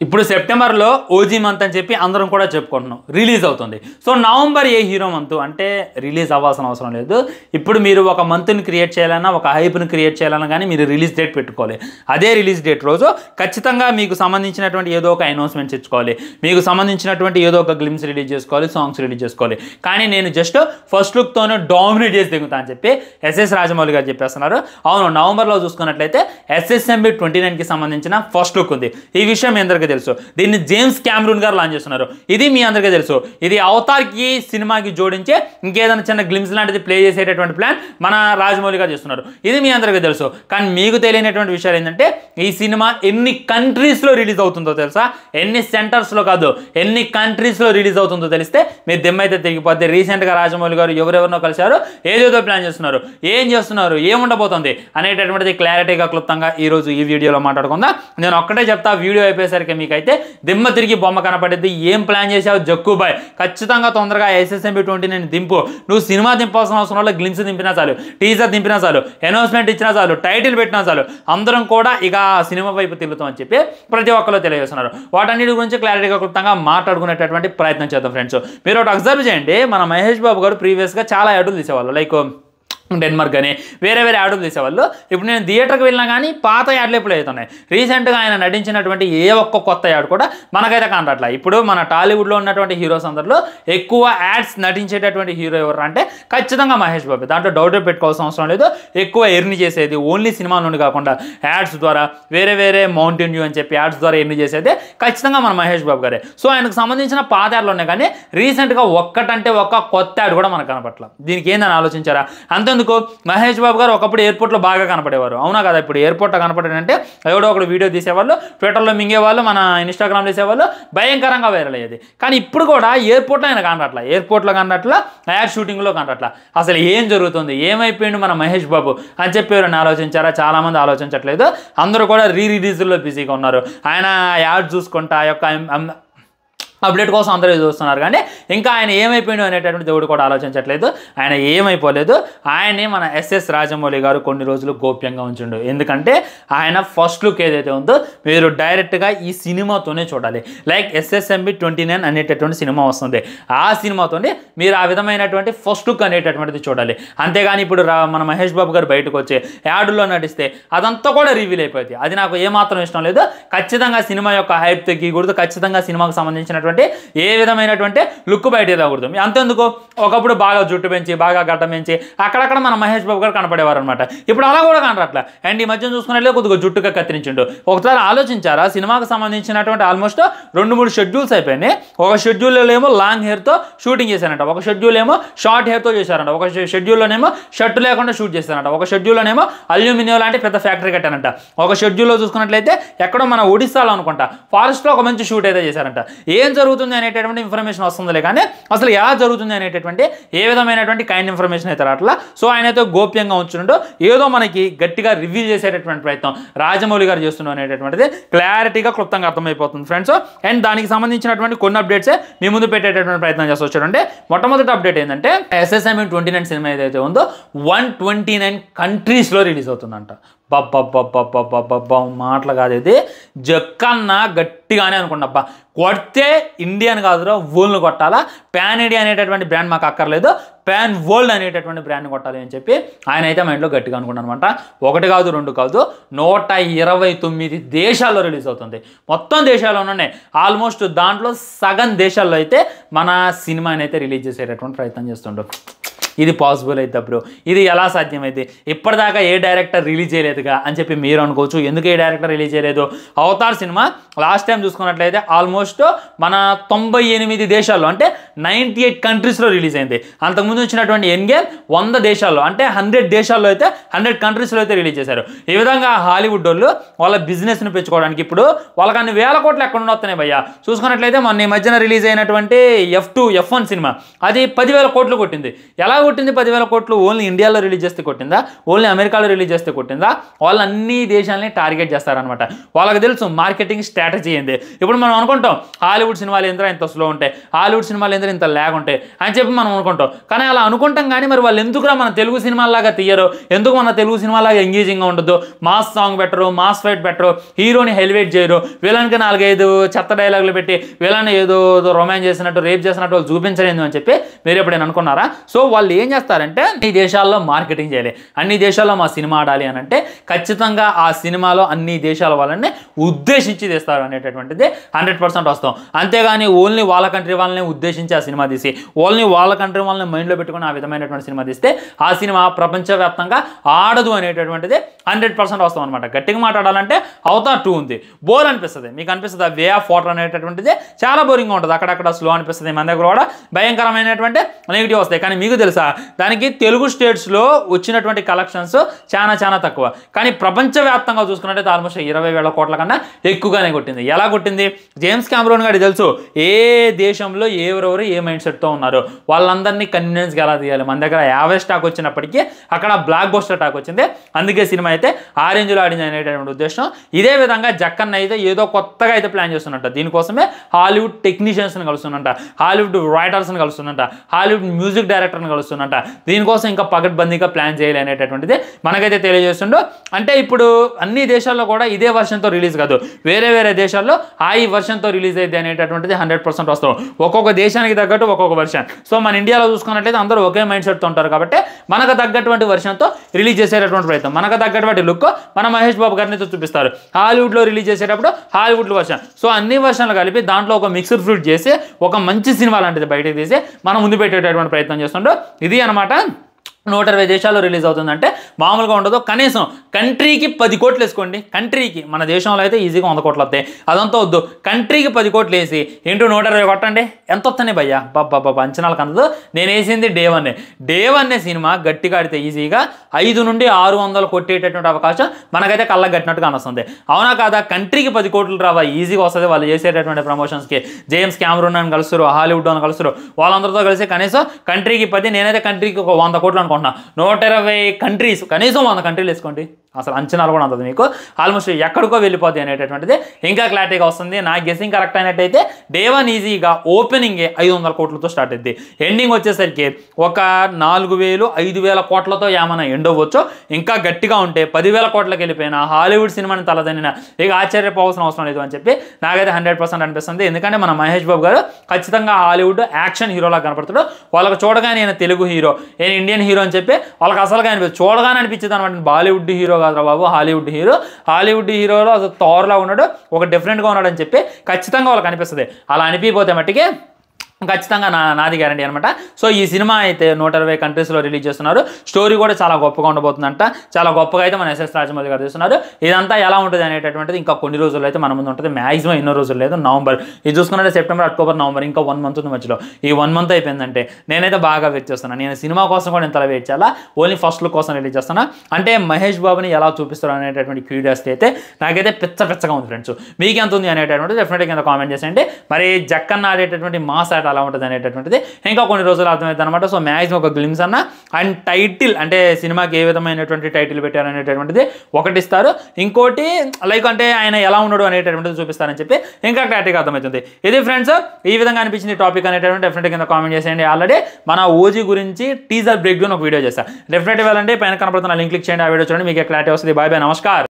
ఇప్పుడు సెప్టెంబర్లో OG month అని చెప్పి అందరం కూడా చెప్పుకుంటున్నాం, రిలీజ్ అవుతుంది. సో నవంబర్ ఏ హీరో మంత్ అంటే రిలీజ్ అవ్వాల్సిన అవసరం లేదు. ఇప్పుడు మీరు ఒక మంత్ని క్రియేట్ చేయాలన్నా, ఒక హైప్ని క్రియేట్ చేయాలన్నా కానీ మీరు రిలీజ్ డేట్ పెట్టుకోవాలి. అదే రిలీజ్ డేట్ రోజు ఖచ్చితంగా మీకు సంబంధించినటువంటి ఏదో ఒక అనౌన్స్మెంట్స్ ఇచ్చుకోవాలి, మీకు సంబంధించినటువంటి ఏదో ఒక గ్లిమ్స్ రిలీజ్ చేసుకోవాలి, సాంగ్స్ రిలీజ్ చేసుకోవాలి. కానీ నేను జస్ట్ ఫస్ట్ లుక్తోనే డామినేట్ చేసి దిగుతా అని చెప్పి ఎస్ఎస్ రాజమౌళి గారు చెప్పేస్తున్నారు. అవును, నవంబర్లో చూసుకున్నట్లయితే SSMB 29కి సంబంధించిన ఫస్ట్ లుక్ ఉంది. ఈ విషయం మీ అందరికీ తెలుసు. దీన్ని జేమ్స్ క్యామరూన్ గారు లాంచ్ చేస్తున్నారు. ఇది మీ అందరికీ తెలుసు. ఇది అవతార్కి సినిమాకి జోడించి ఇంకేదైనా చిన్న గ్లిమ్స్ లాంటిది ప్లే చేసేటటువంటి ప్లాన్ మన రాజమౌళి గారు చేస్తున్నారు. ఇది మీ అందరికీ తెలుసు. కానీ మీకు తెలియనటువంటి విషయాలు ఏంటంటే ఈ సినిమా ఎన్ని కంట్రీస్లో రిలీజ్ అవుతుందో తెలుసా? ఎన్ని సెంటర్స్లో కాదు, ఎన్ని కంట్రీస్లో రిలీజ్ అవుతుందో తెలిస్తే మీ దెమ్మైతే తిరిగిపోద్ది. రీసెంట్గా రాజమౌళి గారు ఎవరెవరినో కలిశారు, ఏదేదో ప్లాన్ చేస్తున్నారు. ఏం చేస్తున్నారు, ఏముండబోతుంది అనేటటువంటిది క్లారిటీగా క్లుప్తంగా ఈరోజు ఈ వీడియోలో మాట్లాడుకుందాం. నేను ఒక్కటే చెప్తా, వీడియో అయిపోయేసరికి మీకైతే దిమ్మ తిరిగి బొమ్మ కనపడింది. ఏం ప్లాన్ చేసావు జక్కుబాయ్? ఖచ్చితంగా తొందరగా SSMB 29 దింపు. నువ్వు సినిమా దింపాల్సిన అవసరం వల్ల గ్లిమ్స్ దింపినా చాలు, టీజర్ దింపినా చాలు, అనౌన్స్మెంట్ ఇచ్చినా చాలు, టైటిల్ పెట్టినా చాలు, అందరం కూడా ఇక సినిమా వైపు తిరుగుతామని చెప్పి ప్రతి ఒక్కరు తెలియజేస్తున్నారు. వాటన్నిటి గురించి క్లారిటీగా క్లుప్తంగా మాట్లాడుకునేటటువంటి ప్రయత్నం చేద్దాం ఫ్రెండ్స్. మీరు ఒకటి అబ్జర్వ్ చేయండి, మన మహేష్ బాబు గారు ప్రీవియస్గా చాలా యాడ్లు తీసేవాళ్ళు, లైక్ డెన్మార్క్ అని వేరే యాడ్లు తీసేవాళ్ళు. ఇప్పుడు నేను థియేటర్కి వెళ్ళినా కానీ పాత యాడ్లు ఎప్పుడు అవుతున్నాయి. రీసెంట్గా ఆయన నటించినటువంటి ఏ ఒక్క కొత్త యాడ్ కూడా మనకైతే కనట్లా. ఇప్పుడు మన టాలీవుడ్లో ఉన్నటువంటి హీరోస్ అందరిలో ఎక్కువ యాడ్స్ నటించేటటువంటి హీరో ఎవరు అంటే ఖచ్చితంగా మహేష్ బాబు. దాంట్లో డౌట్ పెట్టుకోవాల్సిన అవసరం లేదు. ఎక్కువ ఎర్న్ చేసేది ఓన్లీ సినిమా నుండి కాకుండా యాడ్స్ ద్వారా, వేరే మౌంటైన్ వ్యూ అని చెప్పి యాడ్స్ ద్వారా ఎర్న్ చేసేది ఖచ్చితంగా మన మహేష్ బాబు గారే. సో ఆయనకు సంబంధించిన పాత యాడ్లు ఉన్నాయి, కానీ రీసెంట్గా ఒక్కటంటే ఒక్క కొత్త యాడ్ కూడా మనకు కనపట్ల. దీనికి ఏందని ఆలోచించారా? అంతేందుకు మహేష్ బాబు గారు ఒకప్పుడు ఎయిర్పోర్ట్లో బాగా కనపడేవారు, అవునా కదా? ఇప్పుడు ఎయిర్పోర్ట్లో కనపడారంటే ఎవడో ఒకడు వీడియో తీసేవాళ్ళు, ట్విట్టర్లో మింగేవాళ్ళు, మన ఇన్స్టాగ్రామ్ తీసేవాళ్ళు, భయంకరంగా వైరల్ అయ్యేది. కానీ ఇప్పుడు కూడా ఎయిర్పోర్ట్లో ఆయన కనట్లా, ఎయిర్పోర్ట్లో కనట్లా, యాడ్ షూటింగ్లో కనట్లా. అసలు ఏం జరుగుతుంది, ఏమైపోయింది మన మహేష్ బాబు అని చెప్పి ఎవరైనా ఆలోచించారా? చాలామంది ఆలోచించట్లేదు. అందరూ కూడా రిలీజ్లో బిజీగా ఉన్నారు. ఆయన యాడ్ చూసుకుంటా ఆ యొక్క అప్డేట్ కోసం అందరూ చూస్తున్నారు, కానీ ఇంకా ఆయన ఏమైపోయాడు అనేటటువంటి దేవుడు కూడా ఆలోచించట్లేదు. ఆయన ఏమైపోలేదు. ఆయనే మన SS రాజమౌళి గారు కొన్ని రోజులు గోప్యంగా ఉంచుండు. ఎందుకంటే ఆయన ఫస్ట్ లుక్ ఏదైతే ఉందో మీరు డైరెక్ట్గా ఈ సినిమాతోనే చూడాలి. లైక్ SSMB 29 అనేటటువంటి సినిమా వస్తుంది. ఆ సినిమాతోనే మీరు ఆ విధమైనటువంటి ఫస్ట్ లుక్ అనేటటువంటిది చూడాలి. అంతేగాని ఇప్పుడు మన మహేష్ బాబు గారు బయటకు వచ్చే యాడ్లో నటిస్తే అదంతా కూడా రివీల్ అయిపోయింది. అది నాకు ఏమాత్రం ఇష్టం లేదు. ఖచ్చితంగా సినిమా యొక్క హైప్ తగ్గకూడదు. ఖచ్చితంగా సినిమాకు సంబంధించినటువంటి ఏ విధమైనటువంటి లుక్ బయట రాకూడదు. అంతేందుకు ఒకప్పుడు బాగా జుట్టు పెంచి, బాగా గడ్డ పెంచి అక్కడక్కడ మన మహేష్ బాబు గారు కనపడేవారు అనమాట. ఇప్పుడు అలా కూడా కనరట్లా. అండ్ ఈ మధ్య చూసుకున్నట్లే కొద్దిగా జుట్టుగా కత్తిరించిండు. ఒకసారి ఆలోచించారా? సినిమాకు సంబంధించినటువంటి ఆల్మోస్ట్ 2-3 షెడ్యూల్స్ అయిపోయినాయి. ఒక షెడ్యూల్లో ఏమో లాంగ్ హెయిర్తో షూటింగ్ చేశారంట, ఒక షెడ్యూల్ ఏమో షార్ట్ హెయిర్తో చేశారంట, ఒక షెడ్యూల్లోనేమో షర్ట్ లేకుండా షూట్ చేశారంట, ఒక షెడ్యూల్లోనేమో అల్యూమినియం లాంటి పెద్ద ఫ్యాక్టరీ కట్టారంట, ఒక షెడ్యూల్లో చూసుకున్నట్లయితే ఎక్కడో మన ఒడిస్సాలో అనుకుంటా ఫారెస్ట్లో ఒక మంచి షూట్ అయితే చేశారంట. ఏం జరుగుతుంది అనేటటువంటి ఇన్ఫర్మేషన్ వస్తుందిలే, కానీ అసలు ఎలా జరుగుతుంది అనేటటువంటి ఏ విధమైనటువంటి కైండ్ ఇన్ఫర్మేషన్ అయితే రావట్లా. సో ఆయన అయితే గోప్యంగా ఉంచుండో ఏదో మనకి గట్టిగా రివీల్ చేసేటటువంటి ప్రయత్నం రాజమౌళి గారు చేస్తున్నారు అనేటటువంటిది క్లారిటీగా క్లుప్తంగా అర్థమైపోతుంది ఫ్రెండ్స్. అండ్ దానికి సంబంధించినటువంటి కొన్ని అప్డేట్సే మీ ముందు పెట్టేటటువంటి ప్రయత్నం చేస్తూ వచ్చాడంటే, మొట్టమొదటి అప్డేట్ ఏంటంటే SSMB 29 సినిమా ఏదైతే ఉందో 129 కంట్రీస్లో రిలీజ్ అవుతుందంట. బబ్బబ్బబ్బబ్బబ్బబ్బ మాటలు కాదు, ఇది జక్కన్న గట్టిగానే అనుకున్నబ్బా. కొడితే ఇండియన్ కాదురా, వరల్డ్ని కొట్టాలా. పాన్ ఇండియా అనేటటువంటి బ్రాండ్ మాకు అక్కర్లేదు, పాన్ వరల్డ్ అనేటటువంటి బ్రాండ్ని కొట్టాలి అని చెప్పి ఆయన అయితే మైండ్లో గట్టిగా అనుకున్నాను అనమాట. 1 కాదు 2 కాదు 129 దేశాల్లో రిలీజ్ అవుతుంది. మొత్తం దేశాల్లోనే ఆల్మోస్ట్ దాంట్లో సగం దేశాల్లో అయితే మన సినిమాని అయితే రిలీజ్ చేసేటటువంటి ప్రయత్నం చేస్తుండ్రు. ఇది పాసిబుల్ అయితే బ్రో, ఇది ఎలా సాధ్యమైంది? ఇప్పటిదాకా ఏ డైరెక్టర్ రిలీజ్ చేయలేదుగా అని చెప్పి మీరు అనుకోవచ్చు. ఎందుకు ఏ డైరెక్టర్ రిలీజ్ చేయలేదు? అవతార్ సినిమా లాస్ట్ టైం చూసుకున్నట్లయితే ఆల్మోస్ట్ మన 98 దేశాల్లో అంటే 98 కంట్రీస్లో రిలీజ్ అయింది. అంతకుముందు వచ్చినటువంటి ఎంగేమ్ 100 దేశాల్లో అంటే 100 దేశాల్లో అయితే 100 కంట్రీస్లో అయితే రిలీజ్ చేశారు. ఈ విధంగా హాలీవుడ్ వాళ్ళు వాళ్ళ బిజినెస్ని పెంచుకోవడానికి ఇప్పుడు వాళ్ళకి అన్ని వేల కోట్లు ఎక్కడ వస్తున్నాయి భయ్యా. చూసుకున్నట్లయితే మొన్న ఈ మధ్యన రిలీజ్ అయినటువంటి F1 సినిమా అది 10,000 కోట్లు కొట్టింది. ఎలా కొట్టింది 10,000 కోట్లు? ఓన్లీ ఇండియాలో రిలీజ్ చేస్తే కొట్టిందా? ఓన్లీ అమెరికాలో రిలీజ్ చేస్తే కొట్టిందా? వాళ్ళు అన్ని దేశాలని టార్గెట్ చేస్తారనమాట. వాళ్ళకి తెలుసు మార్కెటింగ్ స్ట్రాటజీ ఏంది. ఇప్పుడు మనం అనుకుంటాం హాలీవుడ్ సినిమాలు ఏంద్రా ఇంత స్లో ఉంటాయి, హాలీవుడ్ సినిమాలు ఏంద్రా ఇంత ల్యాగ్ ఉంటాయి అని చెప్పి మనం అనుకుంటాం. కానీ అలా అనుకుంటాం కానీ మరి వాళ్ళు ఎందుకురా మన తెలుగు సినిమాలాగా తీయరు, ఎందుకు మన తెలుగు సినిమాలాగా ఎంగేజింగ్గా ఉండదు, మాస్ సాంగ్ పెట్టరు, మాస్ ఫైట్ పెట్టరు, హీరోని హెలివేట్ చేయరు, విలన్కి 4-5 చెత్త డైలాగులు పెట్టి విలన్ ఏదో రొమాన్స్ చేసినట్టు రేప్ చేసినట్టు వాళ్ళు చూపించలేదు అని చెప్పి మీరు ఎప్పుడైనా అనుకున్నారా? సో వాళ్ళు ఏం చేస్తారంటే ఈ దేశాల్లో మార్కెటింగ్ చేయాలి, అన్ని దేశాల్లో మా సినిమా ఆడాలి అని అంటే ఖచ్చితంగా ఆ సినిమాలో అన్ని దేశాల వాళ్ళని ఉద్దేశించి తీస్తారు అనేటటువంటిది 100% వస్తాం. అంతేగాని ఓన్లీ వాళ్ళ కంట్రీ వాళ్ళని ఉద్దేశించి ఆ సినిమా తీసి ఓన్లీ వాళ్ళ కంట్రీ వాళ్ళని మైండ్లో పెట్టుకుని ఆ విధమైనటువంటి సినిమా తీస్తే ఆ సినిమా ప్రపంచవ్యాప్తంగా ఆడదు అనేటటువంటిది 100% వస్తాం అనమాట. గట్టిగా మాట్లాడాలంటే అవతార్ 2 ఉంది, బోర్ అనిపిస్తుంది. మీకు అనిపిస్తుంది ఆ వే ఆఫ్ వాటర్ అనేటటువంటిది చాలా బోరింగ్గా ఉంటుంది, అక్కడక్కడ స్లో అనిపిస్తుంది, మన దగ్గర కూడా భయంకరమైనటువంటి నెగిటివ్ వస్తాయి. కానీ మీకు తెలుసా దానికి తెలుగు స్టేట్స్లో వచ్చినటువంటి కలెక్షన్స్ చాలా తక్కువ, కానీ ప్రపంచవ్యాప్తంగా చూసుకున్నట్టయితే ఆల్మోస్ట్ 20,000 కోట్ల కన్నా ఎక్కువగానే కొట్టింది. ఎలా కొట్టింది? జేమ్స్ కెమెరాన్ గారికి తెలుసు ఏ దేశంలో ఎవరెవరు ఏ మైండ్ సెట్తో ఉన్నారు, వాళ్ళందరినీ కన్వీనియన్స్గా ఎలా తీయాలి. మన దగ్గర యావరేజ్ స్టాక్ వచ్చినప్పటికీ అక్కడ బ్లాక్ బస్టర్ టాక్ వచ్చింది, అందుకే సినిమా అయితే ఆరెంజ్లో ఆడింది అనేటటువంటి ఉద్దేశం. ఇదే విధంగా జక్కన్న అయితే ఏదో కొత్తగా అయితే ప్లాన్ చేస్తున్నట్ట, దీనికోసమే హాలీవుడ్ టెక్నీషియన్స్ని కలుస్తున్నట్ట, హాలీవుడ్ రైటర్స్ని కలుస్తున్నట్ట, హాలీవుడ్ మ్యూజిక్ డైరెక్టర్ని కలుస్తున్నట్ట, దీనికోసం ఇంకా పగడ్బందీగా ప్లాన్ చేయాలి అనేటటువంటిది మనకైతే తెలియజేస్తుండో. అంటే ఇప్పుడు అన్ని దేశాల్లో కూడా ఇదే వర్షన్తో రిలీజ్ కాదు, వేరే దేశాల్లో ఈ వర్షన్తో రిలీజ్ అయ్యింది అనేటటువంటిది 100% వస్తాం. ఒక్కొక్క దేశానికి తగ్గట్టు ఒక్కొక్క వర్షన్. సో మన ఇండియాలో చూసుకున్నట్లయితే అందరూ ఒకే మైండ్ సెట్తో ఉంటారు కాబట్టి మనకు తగ్గటువంటి వర్షన్తో రిలీజ్ చేసేటటువంటి ప్రయత్నం, మనకు తగ్గటువంటి లుక్ మన మహేష్ బాబు గారిని చూపిస్తారు. హాలీవుడ్లో రిలీజ్ చేసేటప్పుడు హాలీవుడ్ వర్షన్. సో అన్ని వర్షన్లు కలిపి దాంట్లో ఒక మిక్స్డ్ ఫ్రూట్ చేసి ఒక మంచి సినిమా లాంటిది బయటకు తీసి మనం ముందు పెట్టేటటువంటి ప్రయత్నం చేస్తుండో. ఇది అనమాట 120 దేశాల్లో రిలీజ్ అవుతుందంటే మామూలుగా ఉండదు. కనీసం కంట్రీకి 10 కోట్లు వేసుకోండి, కంట్రీకి. మన దేశంలో అయితే ఈజీగా 100 కోట్లు వస్తాయి, అదంతా వద్దు. కంట్రీకి 10 కోట్లు వేసి ఇంటూ 120 కొట్టండి, ఎంత వస్తాయి భయ్యా? బాబా అంచనాలకు అందదు. నేను వేసింది డే 1 సినిమా గట్టిగా ఆడితే ఈజీగా 500 నుండి 600 కొట్టేటటువంటి అవకాశం మనకైతే కళ్ళకు కట్టినట్టుగా అనిస్తుంది. అవునా కాదా? కంట్రీకి 10 కోట్లు రావా? ఈజీగా వస్తుంది. వాళ్ళు చేసేటటువంటి ప్రమోషన్స్కి జేమ్స్ కెమెరాన్ అని కలుస్తారు, హాలీవుడ్ అని కలుస్తారు, వాళ్ళందరితో కలిసి కనీసం కంట్రీకి 10, నేనైతే కంట్రీకి ఒక 100 కోట్లు 120 కంట్రీస్, కనీసం 100 కంట్రీలు వేసుకోండి. అసలు అంచనాలు కూడా ఉంటుంది మీకు, ఆల్మోస్ట్ ఎక్కడికో వెళ్ళిపోద్ది అనేటటువంటిది ఇంకా క్లారిటీగా వస్తుంది. నా గెస్సింగ్ కరెక్ట్ అయినట్టయితే డే 1 ఈజీగా ఓపెనింగే 500 కోట్లతో స్టార్ట్ అయింది, ఎండింగ్ వచ్చేసరికి ఒక 4,000 5,000 కోట్లతో ఏమైనా ఎండ్ అవ్వచ్చు. ఇంకా గట్టిగా ఉంటే 10,000 కోట్లకి వెళ్ళిపోయినా హాలీవుడ్ సినిమాని తలదనిన ఇక ఆశ్చర్యపోవాల్సిన అవసరం లేదు అని చెప్పి నాకైతే 100% అనిపిస్తుంది. ఎందుకంటే మన మహేష్ బాబు గారు ఖచ్చితంగా హాలీవుడ్ యాక్షన్ హీరోలా కనపడుతాడు. వాళ్ళకి చూడగానే నేను తెలుగు హీరో, నేను ఇండియన్ హీరో అని చెప్పి వాళ్ళకి అసలుగా అనిపిస్తుంది, చూడగానే అనిపించింది అనమాట. బాలీవుడ్ హీరో కాదురా బాబు, హాలీవుడ్ హీరోలో అసలు థార్లా ఉన్నాడు, ఒక డిఫరెంట్గా ఉన్నాడు అని చెప్పి ఖచ్చితంగా వాళ్ళకి అనిపిస్తుంది. అలా అనిపిపోతే మట్టికి ఖచ్చితంగా నాది గ్యారంటీ అనమాట. సో ఈ సినిమా అయితే 120 కంట్రీస్లో రిలీజ్ చేస్తున్నారు. స్టోరీ కూడా చాలా గొప్పగా ఉండబోతుందంట, చాలా గొప్పగా అయితే మన ఎస్ఎస్ రాజమౌళి గారు చేస్తున్నారు. ఇదంతా ఎలా ఉంటుంది అనేటటువంటిది ఇంకా కొన్ని రోజుల్లో అయితే మన ముందు ఉంటుంది. మ్యాక్సిమం ఎన్నో రోజులు లేదు, నవంబర్ ఇది చూసుకున్నట్టే సెప్టెంబర్, అక్టోబర్, నవంబర్, ఇంకా 1 మంత్ ఉంది మధ్యలో. ఈ 1 మంత్ అయిపోయిందంటే నేనైతే బాగా వెయిట్ చేస్తున్నాను. నేను సినిమా కోసం కూడా ఇంతలా వెయిట్ చేయాలా, ఓన్లీ ఫస్ట్ లుక్ కోసం రిలీజ్ చేస్తాను. అంటే మహేష్ బాబుని ఎలా చూపిస్తారు అనేటటువంటి క్యూరియాసిటీ అయితే నాకైతే పిచ్చగా ఉంది ఫ్రెండ్స్. మీకు ఎంత ఉంది అనేటటువంటి డెఫినెట్గా కింద కామెంట్ చేసేయండి. మరి జక్కన్న ఆడేటటువంటి మాస్ ఆట ఎలా ఉంటుంది అనేటటువంటిది ఇంకా కొన్ని రోజులు అర్థమవుతుంది అనమాట. సో మ్యాక్సిమం ఒక గ్లిమ్స్ అన్న అండ్ టైటిల్, అంటే సినిమాకి ఏ విధమైనటువంటి టైటిల్ పెట్టారనేటటువంటిది ఒకటి ఇస్తారు, ఇంకోటి లైక్ అంటే ఆయన ఎలా ఉన్నాడు అనేటటువంటిది చూపిస్తారని చెప్పి ఇంకా క్లారిటీగా అర్థమవుతుంది. ఇది ఫ్రెండ్స్ ఈ విధంగా అనిపించింది టాపిక్ అనేటటువంటి డెఫినెట్గా కింద కామెంట్ చేసేయండి. ఆల్రెడీ మన ఓజీ గురించి టీజర్ బ్రేక్ డౌన్ ఒక వీడియో చేస్తాను, డెఫినెట్గా వెళ్ళండి, పైన కనపడుతున్న లింక్ క్లిక్ చేయండి, ఆ వీడియో చూడండి, మీకు క్లారిటీ వస్తుంది. బాయ్ బాయ్, నమస్కారం.